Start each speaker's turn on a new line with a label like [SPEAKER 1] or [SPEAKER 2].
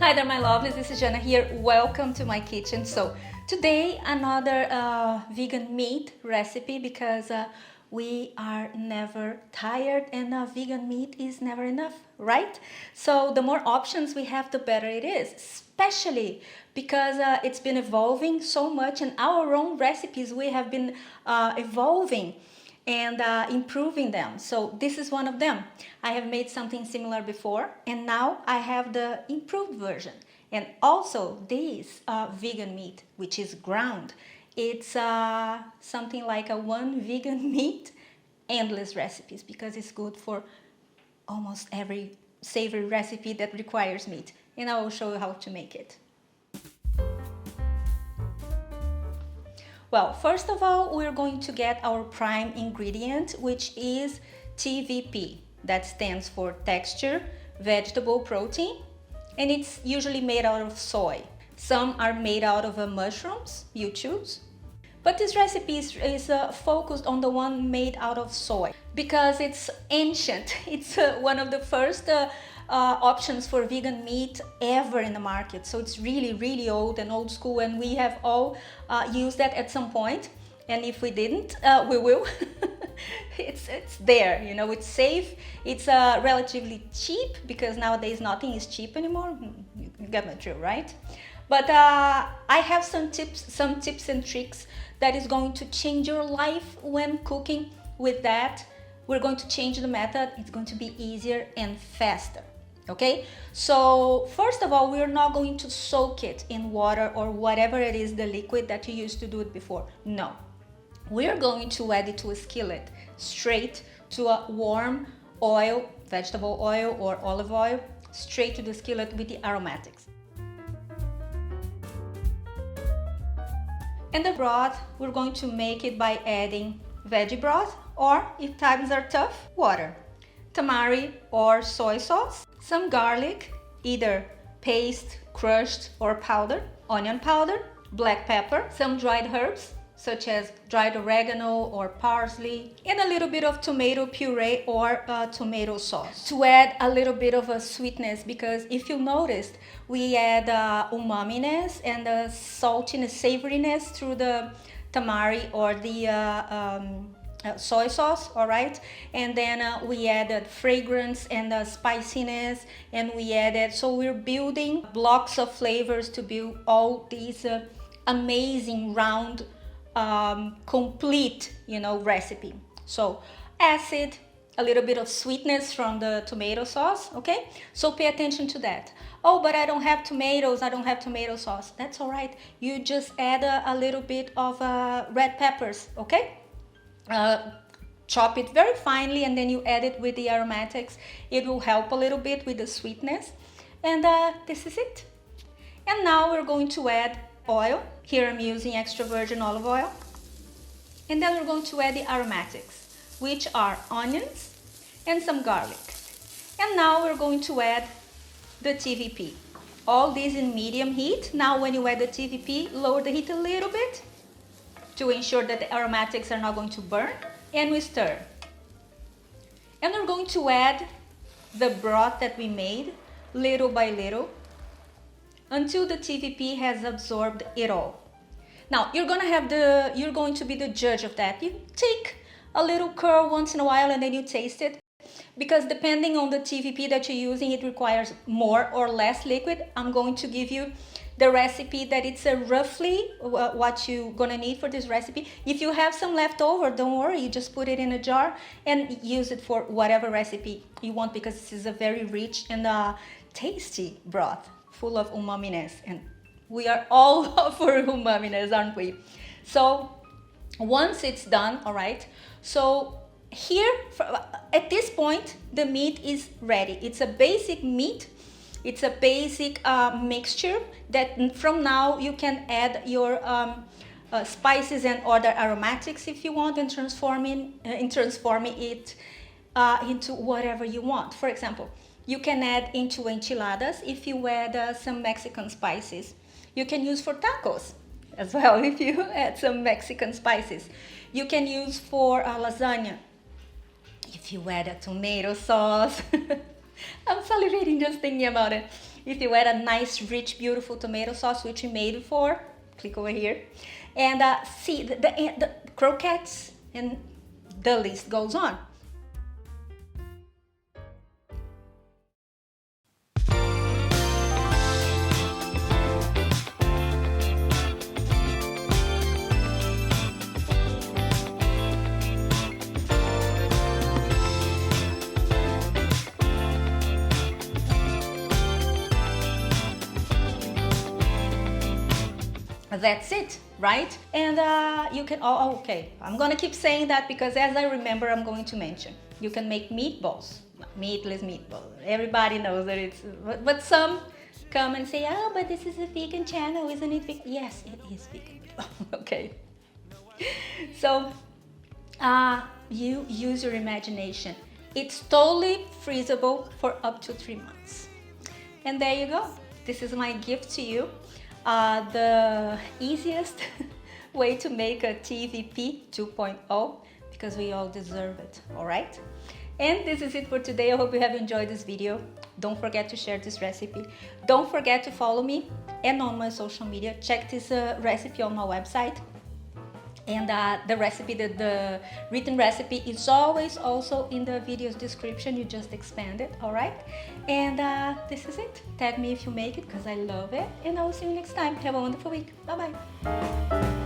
[SPEAKER 1] Hi there, my lovelies, this is Jana here. Welcome to my kitchen. So today another vegan meat recipe because we are never tired and vegan meat is never enough, right? So the more options we have, the better it is, especially because it's been evolving so much, and our own recipes we have been evolving and improving them. So this is one of them. I have made something similar before, and now I have the improved version. And also this vegan meat, which is ground, it's something like a one vegan meat endless recipes, because it's good for almost every savory recipe that requires meat. And I will show you how to make it. Well, first of all, we're going to get our prime ingredient, which is TVP. That stands for texture, vegetable protein, and it's usually made out of soy. Some are made out of mushrooms, you choose. But this recipe is focused on the one made out of soy because it's ancient. It's one of the first options for vegan meat ever in the market. So it's really, really old and old school, and we have all used that at some point. And if we didn't, we will. It's there, you know, it's safe. It's relatively cheap because nowadays nothing is cheap anymore. You get my drill, right? But I have some tips and tricks that is going to change your life when cooking with that. We're going to change the method. It's going to be easier and faster. Okay, so first of all, we're not going to soak it in water or whatever it is, the liquid that you used to do it before. No, we're going to add it to a skillet, straight to a warm oil, vegetable oil or olive oil, straight to the skillet with the aromatics. And the broth, we're going to make it by adding veggie broth, or if times are tough, water, tamari or soy sauce, some garlic, either paste, crushed or powder, onion powder, black pepper, some dried herbs such as dried oregano or parsley, and a little bit of tomato puree or tomato sauce to add a little bit of a sweetness, because if you noticed, we add umaminess and saltiness, savoriness through the tamari or the soy sauce, all right? And then we added fragrance and spiciness, and we added, so we're building blocks of flavors to build all these amazing round complete, you know, recipe. So acid, a little bit of sweetness from the tomato sauce, okay? So pay attention to that. Oh, but I don't have tomatoes, I don't have tomato sauce. That's all right. You just add a little bit of red peppers, okay? Chop it very finely, and then you add it with the aromatics. It will help a little bit with the sweetness. And this is it. And now we're going to add oil. Here I'm using extra virgin olive oil. And then we're going to add the aromatics, which are onions and some garlic. And now we're going to add the TVP. All these in medium heat. Now when you add the TVP, lower the heat a little bit to ensure that the aromatics are not going to burn. And we stir. And we're going to add the broth that we made little by little until the TVP has absorbed it all. Now you're going to be the judge of that. You take a little curl once in a while and then you taste it, because depending on the TVP that you're using, it requires more or less liquid. I'm going to give you the recipe that it's roughly what you're gonna need for this recipe. If you have some left over, don't worry, you just put it in a jar and use it for whatever recipe you want, because this is a very rich and tasty broth full of umaminess, and we are all for umaminess, aren't we? So once it's done, all right, so here at this point the meat is ready. It's a basic meat. It's a basic mixture that from now you can add your spices and other aromatics if you want, and transforming it into whatever you want. For example, you can add into enchiladas if you add some Mexican spices. You can use for tacos as well if you add some Mexican spices. You can use for lasagna if you add a tomato sauce. I'm salivating just thinking about it. If you add a nice, rich, beautiful tomato sauce, which we made before, click over here. And see the croquettes, and the list goes on. That's it, right? And you can, okay, I'm gonna keep saying that because as I remember, I'm going to mention, you can make meatballs, meatless meatballs. Everybody knows that it's, but some come and say, oh, but this is a vegan channel, isn't it vegan? Yes, it is vegan. Okay. So you use your imagination. It's totally freezable for up to 3 months. And there you go. This is my gift to you. The easiest way to make a TVP 2.0, because we all deserve it, all right? And this is it for today. I hope you have enjoyed this video. Don't forget to share this recipe. Don't forget to follow me and on my social media. Check this recipe on my website. And the recipe, the written recipe is always also in the video's description. You just expand it, all right? And this is it. Tag me if you make it, because I love it. And I will see you next time. Have a wonderful week. Bye-bye.